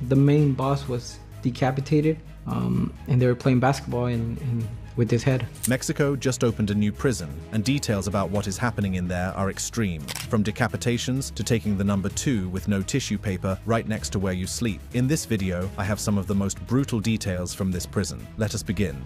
The main boss was decapitated, and they were playing basketball with his head. Mexico just opened a new prison, and details about what is happening in there are extreme. From decapitations to taking the number 2 with no tissue paper right next to where you sleep. In this video, I have some of the most brutal details from this prison. Let us begin.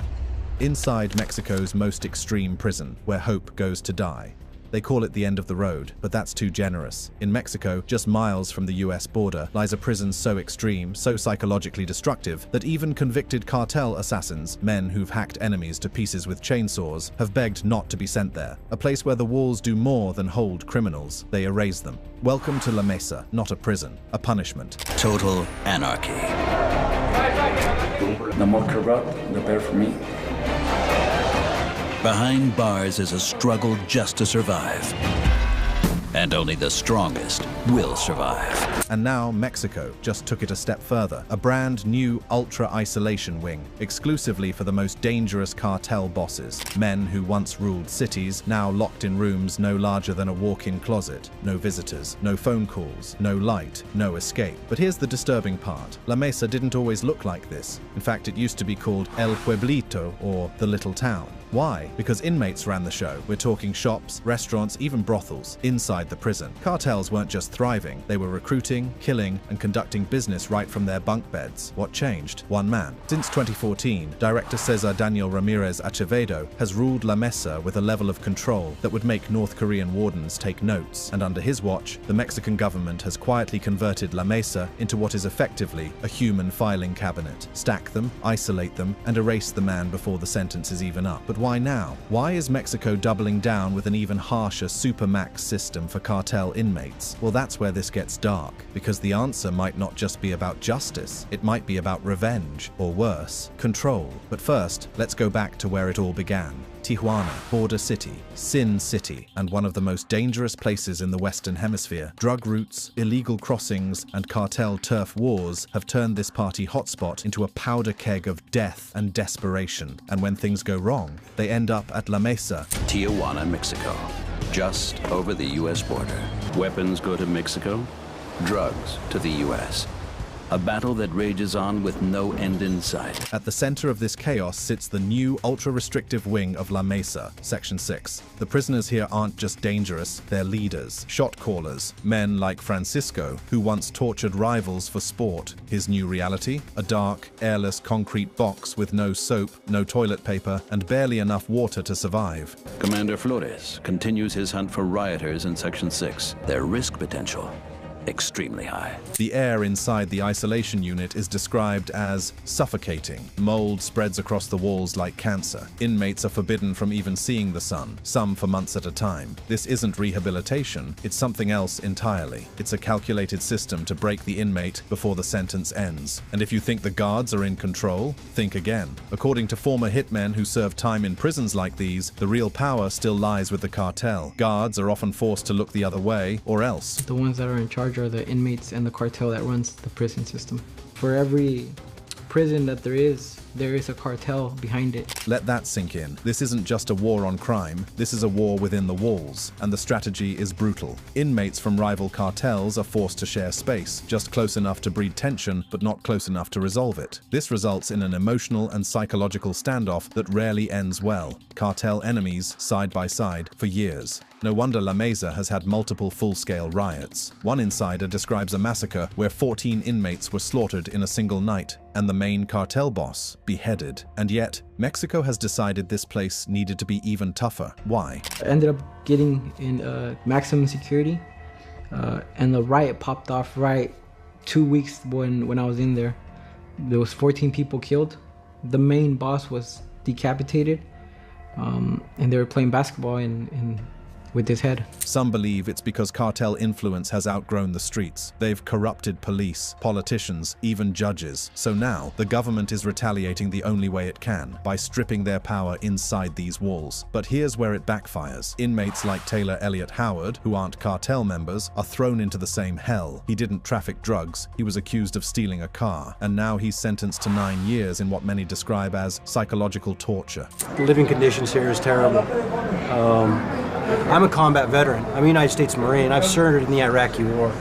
Inside Mexico's most extreme prison, where hope goes to die. They call it the end of the road, but that's too generous. In Mexico, just miles from the US border, lies a prison so extreme, so psychologically destructive, that even convicted cartel assassins, men who've hacked enemies to pieces with chainsaws, have begged not to be sent there. A place where the walls do more than hold criminals, they erase them. Welcome to La Mesa, not a prison, a punishment. Total anarchy. The more corrupt, the better for me. Behind bars is a struggle just to survive. And only the strongest will survive. And now Mexico just took it a step further. A brand new ultra-isolation wing, exclusively for the most dangerous cartel bosses. Men who once ruled cities, now locked in rooms no larger than a walk-in closet. No visitors, no phone calls, no light, no escape. But here's the disturbing part. La Mesa didn't always look like this. In fact, it used to be called El Pueblito, or the Little Town. Why? Because inmates ran the show. We're talking shops, restaurants, even brothels, inside the prison. Cartels weren't just thriving, they were recruiting, killing, and conducting business right from their bunk beds. What changed? One man. Since 2014, director Cesar Daniel Ramirez Acevedo has ruled La Mesa with a level of control that would make North Korean wardens take notes. And under his watch, the Mexican government has quietly converted La Mesa into what is effectively a human filing cabinet. Stack them, isolate them, and erase the man before the sentence is even up. But why now? Why is Mexico doubling down with an even harsher supermax system for cartel inmates? Well, that's where this gets dark, because the answer might not just be about justice, it might be about revenge, or worse, control. But first, let's go back to where it all began. Tijuana, border city, Sin City, and one of the most dangerous places in the Western Hemisphere. Drug routes, illegal crossings, and cartel turf wars have turned this party hotspot into a powder keg of death and desperation. And when things go wrong, they end up at La Mesa. Tijuana, Mexico. Just over the US border. Weapons go to Mexico, drugs to the US. A battle that rages on with no end in sight. At the center of this chaos sits the new ultra-restrictive wing of La Mesa, Section 6. The prisoners here aren't just dangerous, they're leaders, shot callers, men like Francisco, who once tortured rivals for sport. His new reality? A dark, airless concrete box with no soap, no toilet paper, and barely enough water to survive. Commander Flores continues his hunt for rioters in Section 6. Their risk potential extremely high. The air inside the isolation unit is described as suffocating. Mold spreads across the walls like cancer. Inmates are forbidden from even seeing the sun, some for months at a time. This isn't rehabilitation, it's something else entirely. It's a calculated system to break the inmate before the sentence ends. And if you think the guards are in control, think again. According to former hitmen who served time in prisons like these, the real power still lies with the cartel. Guards are often forced to look the other way, or else. The ones that are in charge are the inmates and the cartel that runs the prison system. For every prison that there is a cartel behind it. Let that sink in. This isn't just a war on crime, this is a war within the walls, and the strategy is brutal. Inmates from rival cartels are forced to share space, just close enough to breed tension, but not close enough to resolve it. This results in an emotional and psychological standoff that rarely ends well. Cartel enemies side by side for years. No wonder La Mesa has had multiple full-scale riots. One insider describes a massacre where 14 inmates were slaughtered in a single night, and the main cartel boss beheaded. And yet, Mexico has decided this place needed to be even tougher. Why? I ended up getting in maximum security, and the riot popped off right 2 weeks when I was in there. There was 14 people killed. The main boss was decapitated, and they were playing basketball with his head. Some believe it's because cartel influence has outgrown the streets. They've corrupted police, politicians, even judges. So now, the government is retaliating the only way it can, by stripping their power inside these walls. But here's where it backfires. Inmates like Taylor Elliott Howard, who aren't cartel members, are thrown into the same hell. He didn't traffic drugs, he was accused of stealing a car, and now he's sentenced to 9 years in what many describe as psychological torture. The living conditions here is terrible. I'm a combat veteran. I'm a United States Marine. I've served in the Iraqi War.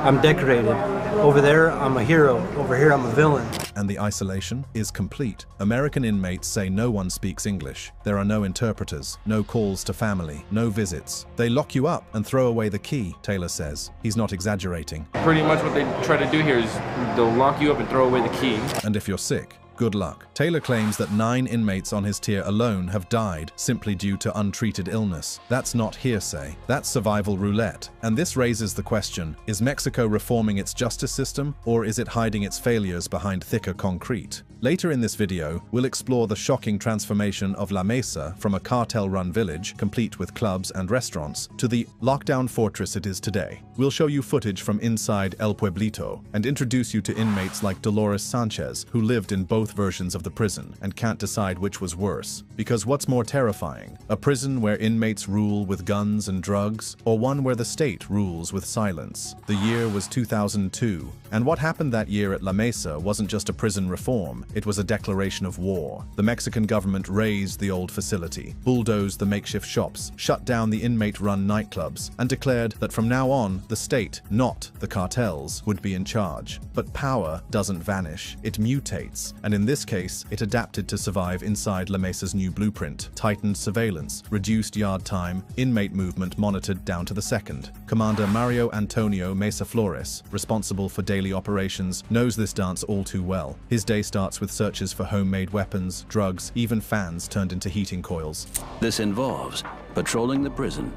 I'm decorated. Over there, I'm a hero. Over here, I'm a villain. And the isolation is complete. American inmates say no one speaks English. There are no interpreters, no calls to family, no visits. They lock you up and throw away the key, Taylor says. He's not exaggerating. Pretty much what they try to do here is they'll lock you up and throw away the key. And if you're sick, good luck. Taylor claims that 9 inmates on his tier alone have died simply due to untreated illness. That's not hearsay. That's survival roulette. And this raises the question, is Mexico reforming its justice system, or is it hiding its failures behind thicker concrete? Later in this video, we'll explore the shocking transformation of La Mesa from a cartel-run village, complete with clubs and restaurants, to the lockdown fortress it is today. We'll show you footage from inside El Pueblito and introduce you to inmates like Dolores Sanchez, who lived in both versions of the prison and can't decide which was worse. Because what's more terrifying? A prison where inmates rule with guns and drugs, or one where the state rules with silence? The year was 2002, and what happened that year at La Mesa wasn't just a prison reform, it was a declaration of war. The Mexican government razed the old facility, bulldozed the makeshift shops, shut down the inmate-run nightclubs, and declared that from now on, the state, not the cartels, would be in charge. But power doesn't vanish, it mutates, and in this case, it adapted to survive inside La Mesa's new blueprint: tightened surveillance, reduced yard time, inmate movement monitored down to the second. Commander Mario Antonio Mesa Flores, responsible for daily operations, knows this dance all too well. His day starts with searches for homemade weapons, drugs, even fans turned into heating coils. This involves patrolling the prison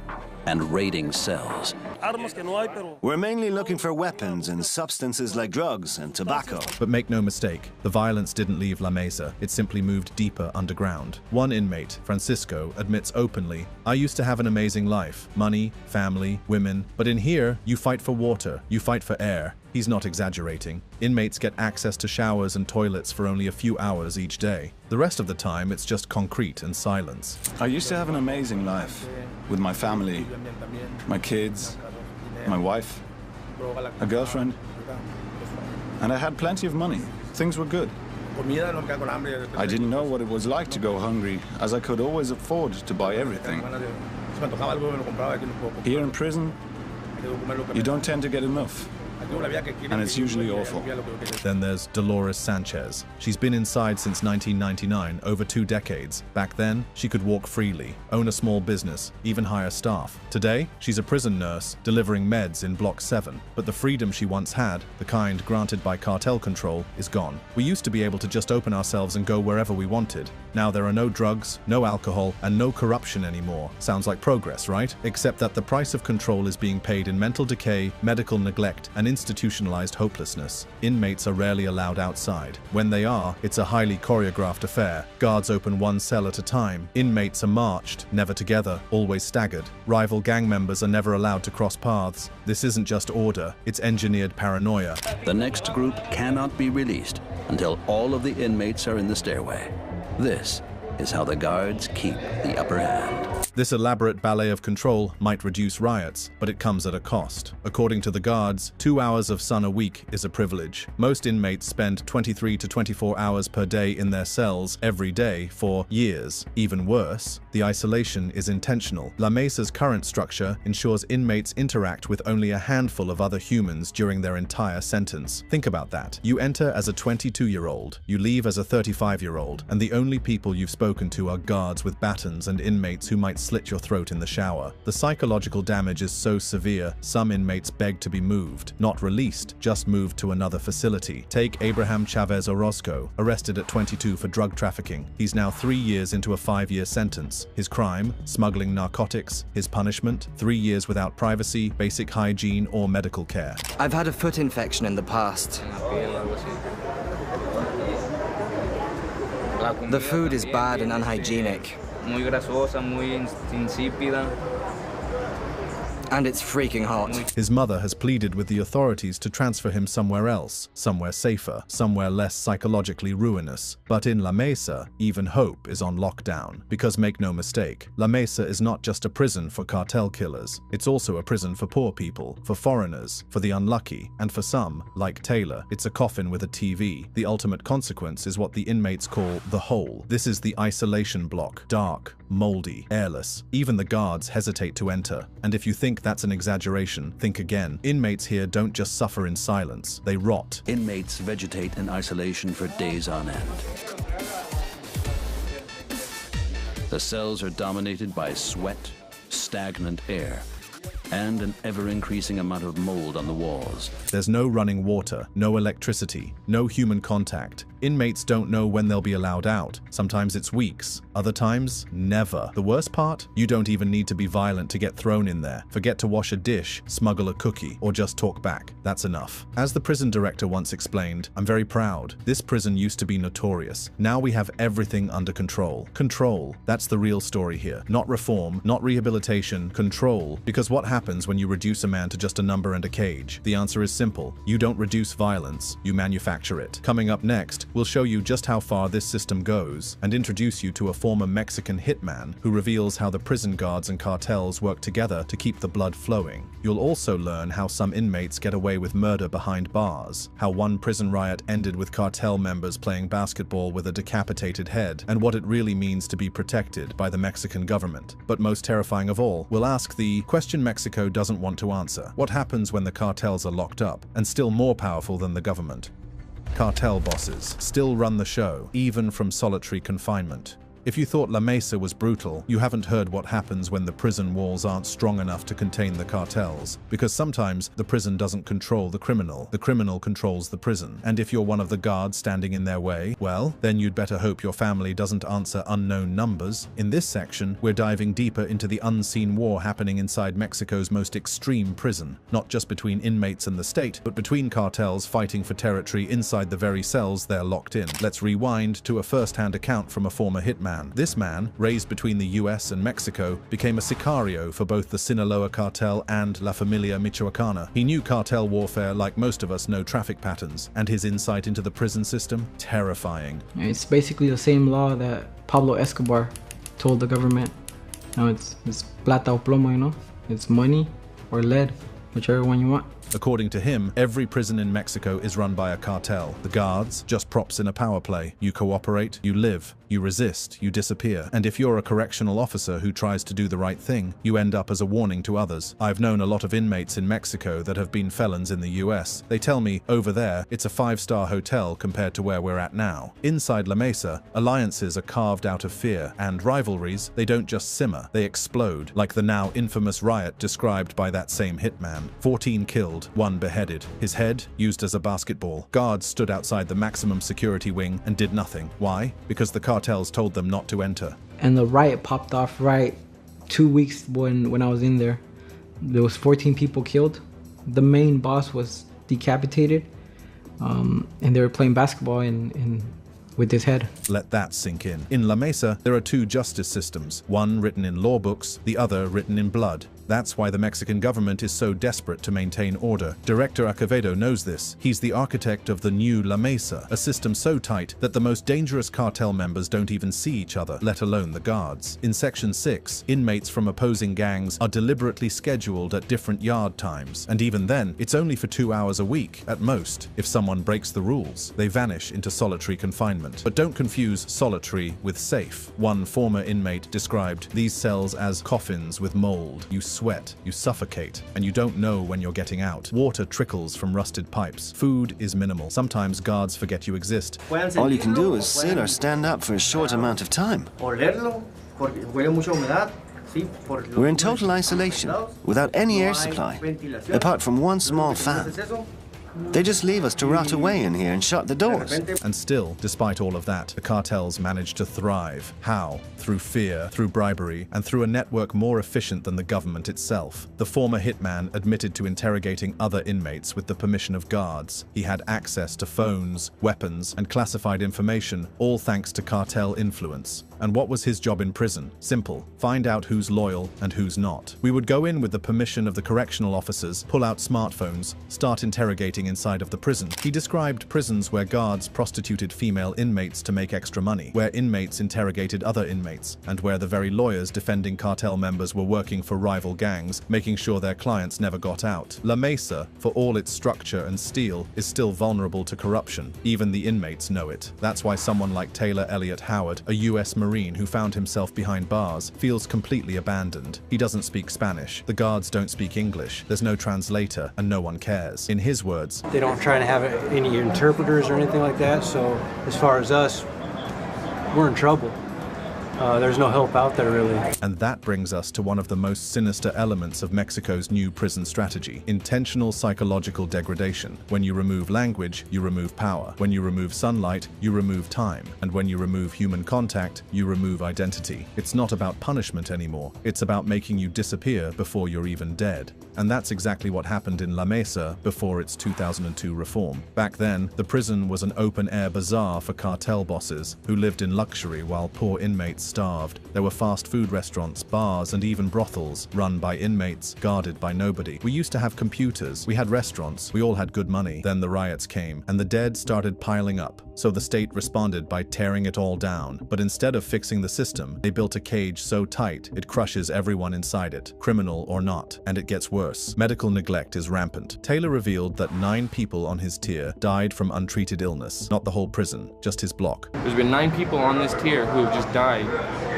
and raiding cells. We're mainly looking for weapons and substances like drugs and tobacco. But make no mistake, the violence didn't leave La Mesa, it simply moved deeper underground. One inmate, Francisco, admits openly, "I used to have an amazing life, money, family, women, but in here, you fight for water, you fight for air." He's not exaggerating. Inmates get access to showers and toilets for only a few hours each day. The rest of the time, it's just concrete and silence. I used to have an amazing life with my family, my kids, my wife, a girlfriend, and I had plenty of money. Things were good. I didn't know what it was like to go hungry, as I could always afford to buy everything. Here in prison, you don't tend to get enough, and it's usually awful. Then there's Dolores Sanchez. She's been inside since 1999, over 2 decades. Back then, she could walk freely, own a small business, even hire staff. Today, she's a prison nurse, delivering meds in Block 7. But the freedom she once had, the kind granted by cartel control, is gone. We used to be able to just open ourselves and go wherever we wanted. Now there are no drugs, no alcohol, and no corruption anymore. Sounds like progress, right? Except that the price of control is being paid in mental decay, medical neglect, and institutionalized hopelessness. Inmates are rarely allowed outside. When they are, it's a highly choreographed affair. Guards open one cell at a time. Inmates are marched, never together, always staggered. Rival gang members are never allowed to cross paths. This isn't just order, it's engineered paranoia. The next group cannot be released until all of the inmates are in the stairway. This is how the guards keep the upper hand. This elaborate ballet of control might reduce riots, but it comes at a cost. According to the guards, 2 hours of sun a week is a privilege. Most inmates spend 23 to 24 hours per day in their cells every day for years. Even worse, the isolation is intentional. La Mesa's current structure ensures inmates interact with only a handful of other humans during their entire sentence. Think about that. You enter as a 22-year-old, you leave as a 35-year-old, and the only people you've spoken to are guards with batons and inmates who might slit your throat in the shower. The psychological damage is so severe, some inmates beg to be moved. Not released, just moved to another facility. Take Abraham Chavez Orozco, arrested at 22 for drug trafficking. He's now 3 years into a 5-year sentence. His crime, smuggling narcotics. His punishment, 3 years without privacy, basic hygiene, or medical care. I've had a foot infection in the past. The food is bad and unhygienic. Muy grasosa, muy insípida. And it's freaking hot. His mother has pleaded with the authorities to transfer him somewhere else, somewhere safer, somewhere less psychologically ruinous. But in La Mesa, even hope is on lockdown. Because make no mistake, La Mesa is not just a prison for cartel killers. It's also a prison for poor people, for foreigners, for the unlucky, and for some, like Taylor, it's a coffin with a TV. The ultimate consequence is what the inmates call the hole. This is the isolation block. Dark, moldy, airless. Even the guards hesitate to enter. And if you think that's an exaggeration, think again. Inmates here don't just suffer in silence, they rot. Inmates vegetate in isolation for days on end. The cells are dominated by sweat, stagnant air, and an ever-increasing amount of mold on the walls. There's no running water, no electricity, no human contact. Inmates don't know when they'll be allowed out. Sometimes it's weeks, other times, never. The worst part? You don't even need to be violent to get thrown in there. Forget to wash a dish, smuggle a cookie, or just talk back. That's enough. As the prison director once explained, I'm very proud. This prison used to be notorious. Now we have everything under control. Control. That's the real story here. Not reform, not rehabilitation, control. Because what happens when you reduce a man to just a number and a cage? The answer is simple. You don't reduce violence, you manufacture it. Coming up next, we'll show you just how far this system goes and introduce you to a former Mexican hitman who reveals how the prison guards and cartels work together to keep the blood flowing. You'll also learn how some inmates get away with murder behind bars, how one prison riot ended with cartel members playing basketball with a decapitated head, and what it really means to be protected by the Mexican government. But most terrifying of all, we'll ask the question Mexico doesn't want to answer. What happens when the cartels are locked up and still more powerful than the government? Cartel bosses still run the show, even from solitary confinement. If you thought La Mesa was brutal, you haven't heard what happens when the prison walls aren't strong enough to contain the cartels. Because sometimes the prison doesn't control the criminal controls the prison. And if you're one of the guards standing in their way, well, then you'd better hope your family doesn't answer unknown numbers. In this section, we're diving deeper into the unseen war happening inside Mexico's most extreme prison. Not just between inmates and the state, but between cartels fighting for territory inside the very cells they're locked in. Let's rewind to a first-hand account from a former hitman. This man, raised between the US and Mexico, became a sicario for both the Sinaloa cartel and La Familia Michoacana. He knew cartel warfare like most of us know traffic patterns, and his insight into the prison system? Terrifying. It's basically the same law that Pablo Escobar told the government. Now it's plata o plomo, you know? It's money or lead, whichever one you want. According to him, every prison in Mexico is run by a cartel. The guards, just props in a power play. You cooperate, you live. You resist, you disappear. And if you're a correctional officer who tries to do the right thing, you end up as a warning to others. I've known a lot of inmates in Mexico that have been felons in the US. They tell me, over there, it's a 5-star hotel compared to where we're at now. Inside La Mesa, alliances are carved out of fear, and rivalries, they don't just simmer, they explode, like the now infamous riot described by that same hitman. 14 killed, 1 beheaded. His head used as a basketball. Guards stood outside the maximum security wing and did nothing. Why? Because the cartels told them not to enter. And the riot popped off right 2 weeks when I was in there. There was 14 people killed. The main boss was decapitated, and they were playing basketball with his head. Let that sink in. In La Mesa, there are 2 justice systems, one written in law books, the other written in blood. That's why the Mexican government is so desperate to maintain order. Director Acevedo knows this. He's the architect of the new La Mesa, a system so tight that the most dangerous cartel members don't even see each other, let alone the guards. In Section 6, inmates from opposing gangs are deliberately scheduled at different yard times, and even then, it's only for 2 hours a week, at most. If someone breaks the rules, they vanish into solitary confinement. But don't confuse solitary with safe. One former inmate described these cells as coffins with mold. You sweat, you suffocate, and you don't know when you're getting out. Water trickles from rusted pipes. Food is minimal. Sometimes guards forget you exist. All you can do is sit or stand up for a short amount of time. We're in total isolation, without any air supply, apart from one small fan. They just leave us to rot away in here and shut the doors. And still, despite all of that, the cartels manage to thrive. How? Through fear, through bribery, and through a network more efficient than the government itself. The former hitman admitted to interrogating other inmates with the permission of guards. He had access to phones, weapons, and classified information, all thanks to cartel influence. And what was his job in prison? Simple. Find out who's loyal and who's not. We would go in with the permission of the correctional officers, pull out smartphones, start interrogating inside of the prison. He described prisons where guards prostituted female inmates to make extra money, where inmates interrogated other inmates, and where the very lawyers defending cartel members were working for rival gangs, making sure their clients never got out. La Mesa, for all its structure and steel, is still vulnerable to corruption. Even the inmates know it. That's why someone like Taylor Elliott Howard, a US Marine ex-Marine who found himself behind bars feels completely abandoned. He doesn't speak Spanish, the guards don't speak English, there's no translator, and no one cares. In his words, they don't try to have any interpreters or anything like that, so as far as us, we're in trouble. There's no help out there, really. And that brings us to one of the most sinister elements of Mexico's new prison strategy: intentional psychological degradation. When you remove language, you remove power. When you remove sunlight, you remove time. And when you remove human contact, you remove identity. It's not about punishment anymore. It's about making you disappear before you're even dead. And that's exactly what happened in La Mesa before its 2002 reform. Back then, the prison was an open-air bazaar for cartel bosses who lived in luxury while poor inmates starved. There were fast food restaurants, bars, and even brothels run by inmates, guarded by nobody. We used to have computers, we had restaurants, we all had good money. Then the riots came, and the dead started piling up. So the state responded by tearing it all down. But instead of fixing the system, they built a cage so tight it crushes everyone inside it, criminal or not. And it gets worse. Medical neglect is rampant. Taylor revealed that 9 people on his tier died from untreated illness. Not the whole prison, just his block. There's been 9 people on this tier who have just died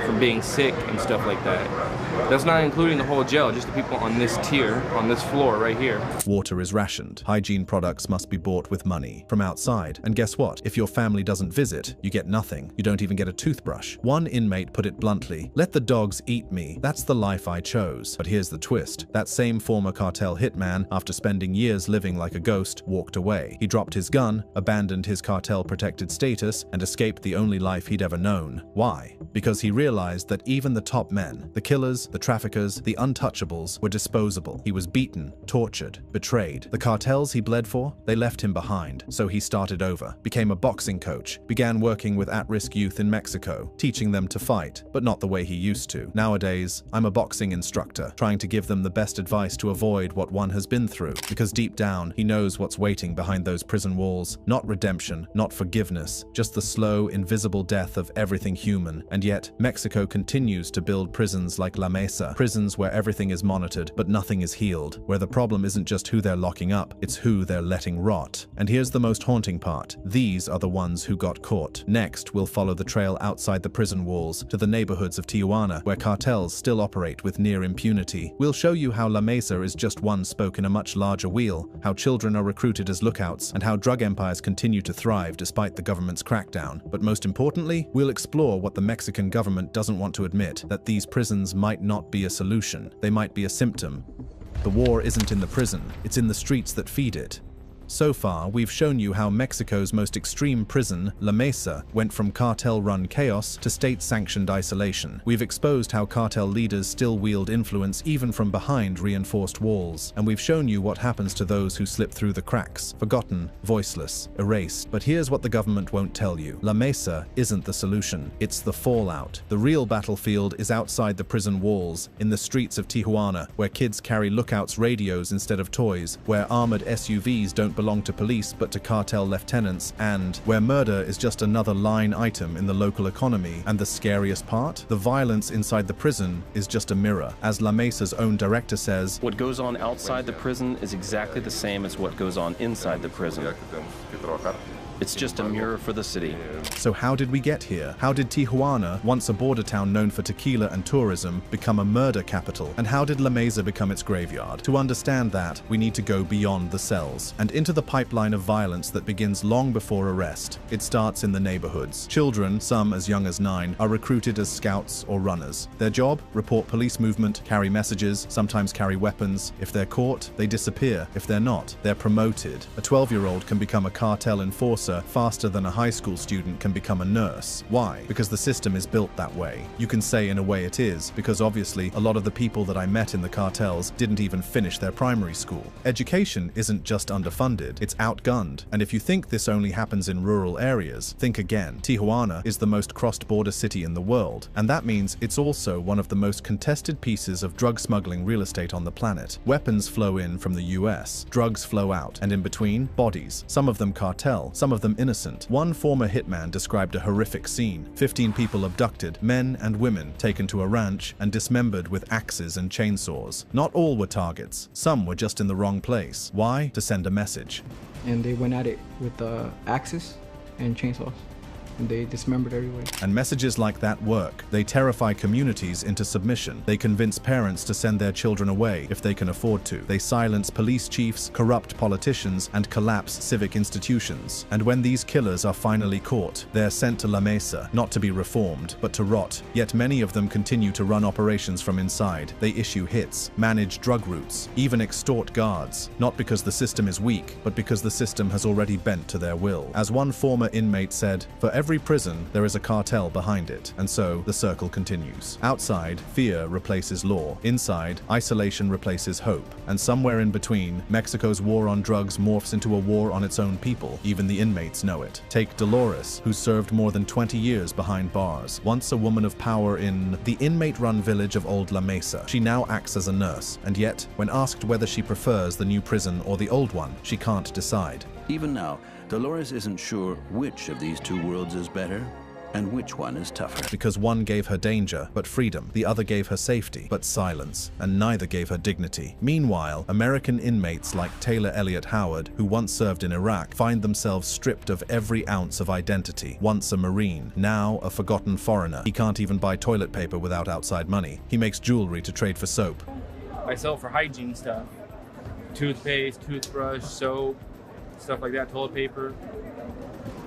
from being sick and stuff like that. That's not including the whole jail, just the people on this tier, on this floor right here. Water is rationed. Hygiene products must be bought with money from outside. And guess what? If your family doesn't visit, you get nothing. You don't even get a toothbrush. One inmate put it bluntly, "Let the dogs eat me. That's the life I chose." But here's the twist. That same former cartel hitman, after spending years living like a ghost, walked away. He dropped his gun, abandoned his cartel-protected status, and escaped the only life he'd ever known. Why? Because he realized that even the top men, the killers, the traffickers, the untouchables, were disposable. He was beaten, tortured, betrayed. The cartels he bled for, they left him behind. So he started over, became a boxing coach, began working with at-risk youth in Mexico, teaching them to fight, but not the way he used to. Nowadays, I'm a boxing instructor, trying to give them the best advice to avoid what one has been through, because deep down, he knows what's waiting behind those prison walls. Not redemption, not forgiveness, just the slow, invisible death of everything human. And yet, Mexico continues to build prisons like La Mesa, prisons where everything is monitored, but nothing is healed, where the problem isn't just who they're locking up, it's who they're letting rot. And here's the most haunting part. These are the ones who got caught. Next, we'll follow the trail outside the prison walls to the neighborhoods of Tijuana, where cartels still operate with near impunity. We'll show you how La Mesa is just one spoke in a much larger wheel, how children are recruited as lookouts, and how drug empires continue to thrive despite the government's crackdown. But most importantly, we'll explore what the Mexican government doesn't want to admit, that these prisons might not be a solution. They might be a symptom. The war isn't in the prison, it's in the streets that feed it. So far, we've shown you how Mexico's most extreme prison, La Mesa, went from cartel-run chaos to state-sanctioned isolation. We've exposed how cartel leaders still wield influence even from behind reinforced walls. And we've shown you what happens to those who slip through the cracks, forgotten, voiceless, erased. But here's what the government won't tell you. La Mesa isn't the solution, it's the fallout. The real battlefield is outside the prison walls, in the streets of Tijuana, where kids carry lookouts' radios instead of toys, where armored SUVs don't belong to police but to cartel lieutenants, and where murder is just another line item in the local economy. And the scariest part? The violence inside the prison is just a mirror. As La Mesa's own director says, "What goes on outside the prison is exactly the same as what goes on inside the prison. It's just a mirror for the city." So how did we get here? How did Tijuana, once a border town known for tequila and tourism, become a murder capital? And how did La Mesa become its graveyard? To understand that, we need to go beyond the cells and into the pipeline of violence that begins long before arrest. It starts in the neighborhoods. Children, some as young as 9, are recruited as scouts or runners. Their job? Report police movement, carry messages, sometimes carry weapons. If they're caught, they disappear. If they're not, they're promoted. A 12-year-old can become a cartel enforcer faster than a high school student can become a nurse. Why? Because the system is built that way. You can say in a way it is, because obviously a lot of the people that I met in the cartels didn't even finish their primary school. Education isn't just underfunded, it's outgunned. And if you think this only happens in rural areas, think again. Tijuana is the most crossed-border city in the world, and that means it's also one of the most contested pieces of drug smuggling real estate on the planet. Weapons flow in from the US, drugs flow out, and in between, bodies. Some of them cartel, some of them innocent. One former hitman described a horrific scene. 15 people abducted, men and women taken to a ranch and dismembered with axes and chainsaws. Not all were targets. Some were just in the wrong place. Why? To send a message. And they went at it with axes and chainsaws. and they dismembered everybody. And messages like that work. They terrify communities into submission. They convince parents to send their children away if they can afford to. They silence police chiefs, corrupt politicians, and collapse civic institutions. And when these killers are finally caught, they're sent to La Mesa, not to be reformed, but to rot. Yet many of them continue to run operations from inside. They issue hits, manage drug routes, even extort guards, not because the system is weak, but because the system has already bent to their will. As one former inmate said, for every prison, there is a cartel behind it, and so the circle continues. Outside, fear replaces law. Inside, isolation replaces hope. And somewhere in between, Mexico's war on drugs morphs into a war on its own people. Even the inmates know it. Take Dolores, who served more than 20 years behind bars. Once a woman of power in the inmate-run village of Old La Mesa, she now acts as a nurse. And yet, when asked whether she prefers the new prison or the old one, she can't decide. Even now, Dolores isn't sure which of these two worlds is better and which one is tougher. Because one gave her danger, but freedom. The other gave her safety, but silence. And neither gave her dignity. Meanwhile, American inmates like Taylor Elliott Howard, who once served in Iraq, find themselves stripped of every ounce of identity. Once a Marine, now a forgotten foreigner. He can't even buy toilet paper without outside money. He makes jewelry to trade for soap. I sell for hygiene stuff. Toothpaste, toothbrush, soap, stuff like that, toilet paper.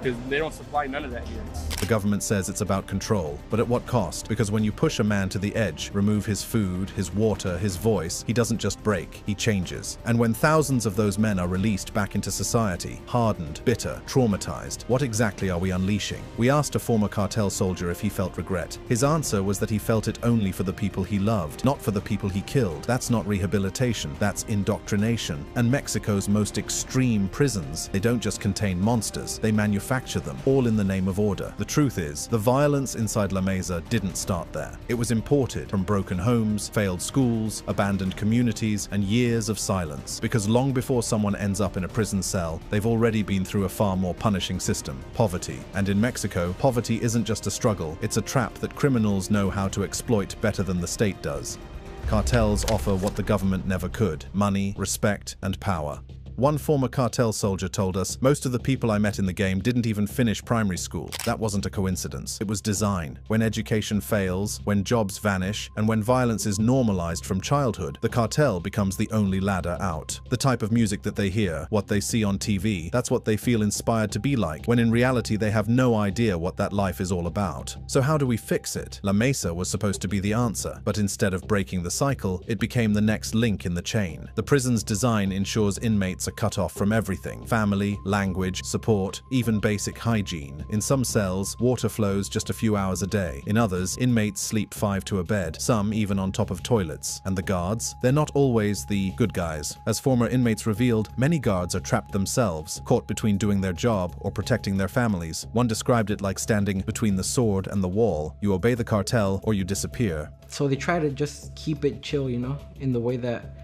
Because they don't supply none of that here. The government says it's about control, but at what cost? Because when you push a man to the edge, remove his food, his water, his voice, he doesn't just break, he changes. And when thousands of those men are released back into society, hardened, bitter, traumatized, what exactly are we unleashing? We asked a former cartel soldier if he felt regret. His answer was that he felt it only for the people he loved, not for the people he killed. That's not rehabilitation, that's indoctrination. And Mexico's most extreme prisons, they don't just contain monsters, they manufacture them, all in the name of order. The truth is, the violence inside La Mesa didn't start there. It was imported from broken homes, failed schools, abandoned communities, and years of silence. Because long before someone ends up in a prison cell, they've already been through a far more punishing system, poverty. And in Mexico, poverty isn't just a struggle, it's a trap that criminals know how to exploit better than the state does. Cartels offer what the government never could: money, respect, and power. One former cartel soldier told us, most of the people I met in the game didn't even finish primary school. That wasn't a coincidence. It was design. When education fails, when jobs vanish, and when violence is normalized from childhood, the cartel becomes the only ladder out. The type of music that they hear, what they see on TV, that's what they feel inspired to be like, when in reality they have no idea what that life is all about. So how do we fix it? La Mesa was supposed to be the answer, but instead of breaking the cycle, it became the next link in the chain. The prison's design ensures inmates are cut off from everything: family, language, support, even basic hygiene. In some cells, water flows just a few hours a day. In others, inmates sleep 5 to a bed, some even on top of toilets. And the guards? They're not always the good guys. As former inmates revealed, many guards are trapped themselves, caught between doing their job or protecting their families. One described it like standing between the sword and the wall. You obey the cartel or you disappear. So they try to just keep it chill, you know, in the way that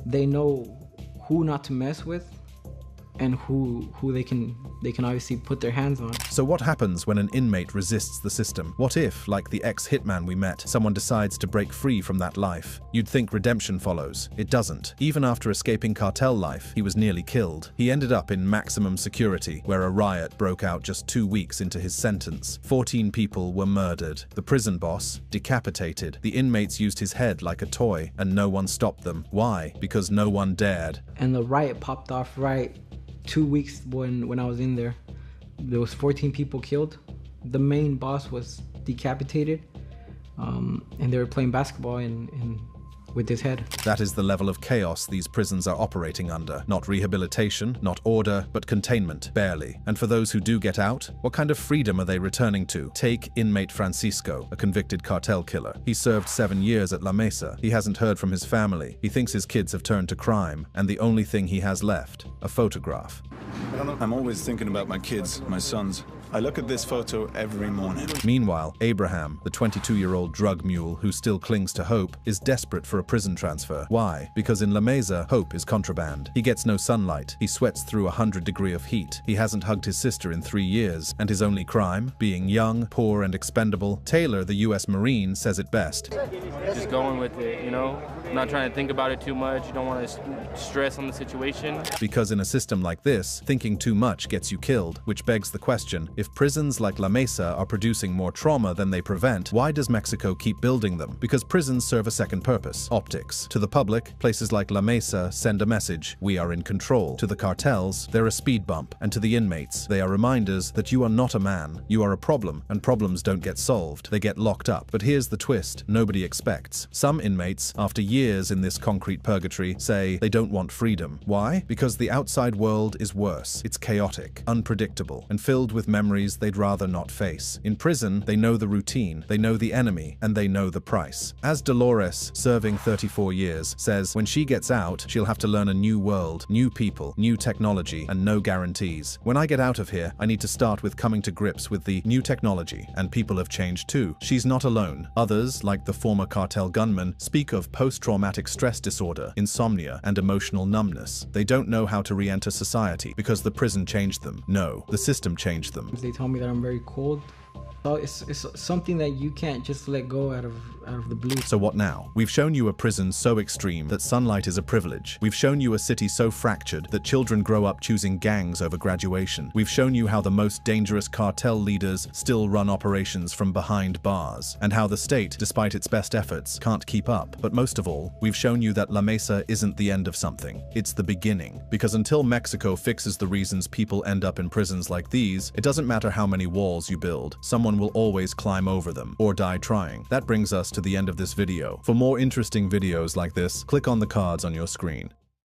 they know who not to mess with and who they can obviously put their hands on. So what happens when an inmate resists the system? What if, like the ex-hitman we met, someone decides to break free from that life? You'd think redemption follows. It doesn't. Even after escaping cartel life, he was nearly killed. He ended up in maximum security, where a riot broke out just 2 weeks into his sentence. 14 people were murdered. The prison boss, decapitated. The inmates used his head like a toy, and no one stopped them. Why? Because no one dared. And the riot popped off right 2 weeks when I was in there. There was 14 people killed. The main boss was decapitated, and they were playing basketball with his head. That is the level of chaos these prisons are operating under. Not rehabilitation, not order, but containment, barely. And for those who do get out, what kind of freedom are they returning to? Take inmate Francisco, a convicted cartel killer. He served 7 years at La Mesa. He hasn't heard from his family. He thinks his kids have turned to crime, and the only thing he has left, a photograph. I'm always thinking about my kids, my sons. I look at this photo every morning. Meanwhile, Abraham, the 22-year-old drug mule who still clings to hope, is desperate for a prison transfer. Why? Because in La Mesa, hope is contraband. He gets no sunlight. He sweats through 100 degrees of heat. He hasn't hugged his sister in 3 years. And his only crime? Being young, poor, and expendable. Taylor, the U.S. Marine, says it best. Just going with it, you know? Not trying to think about it too much. You don't want to stress on the situation. Because in a system like this, thinking too much gets you killed, which begs the question, if If prisons like La Mesa are producing more trauma than they prevent, why does Mexico keep building them? Because prisons serve a second purpose: optics. To the public, places like La Mesa send a message: we are in control. To the cartels, they're a speed bump. And to the inmates, they are reminders that you are not a man, you are a problem, and problems don't get solved, they get locked up. But here's the twist nobody expects. Some inmates, after years in this concrete purgatory, say they don't want freedom. Why? Because the outside world is worse. It's chaotic, unpredictable, and filled with memories they'd rather not face. In prison, they know the routine, they know the enemy, and they know the price. As Dolores, serving 34 years, says when she gets out, she'll have to learn a new world, new people, new technology, and no guarantees. When I get out of here, I need to start with coming to grips with the new technology, and people have changed too. She's not alone. Others, like the former cartel gunman, speak of post-traumatic stress disorder, insomnia, and emotional numbness. They don't know how to re-enter society because the prison changed them. No, the system changed them. They tell me that I'm very cold. So it's something that you can't just let go out of the blue. So what now? We've shown you a prison so extreme that sunlight is a privilege. We've shown you a city so fractured that children grow up choosing gangs over graduation. We've shown you how the most dangerous cartel leaders still run operations from behind bars, and how the state, despite its best efforts, can't keep up. But most of all, we've shown you that La Mesa isn't the end of something. It's the beginning. Because until Mexico fixes the reasons people end up in prisons like these, it doesn't matter how many walls you build. Someone will always climb over them, or die trying. That brings us to the end of this video. For more interesting videos like this, click on the cards on your screen.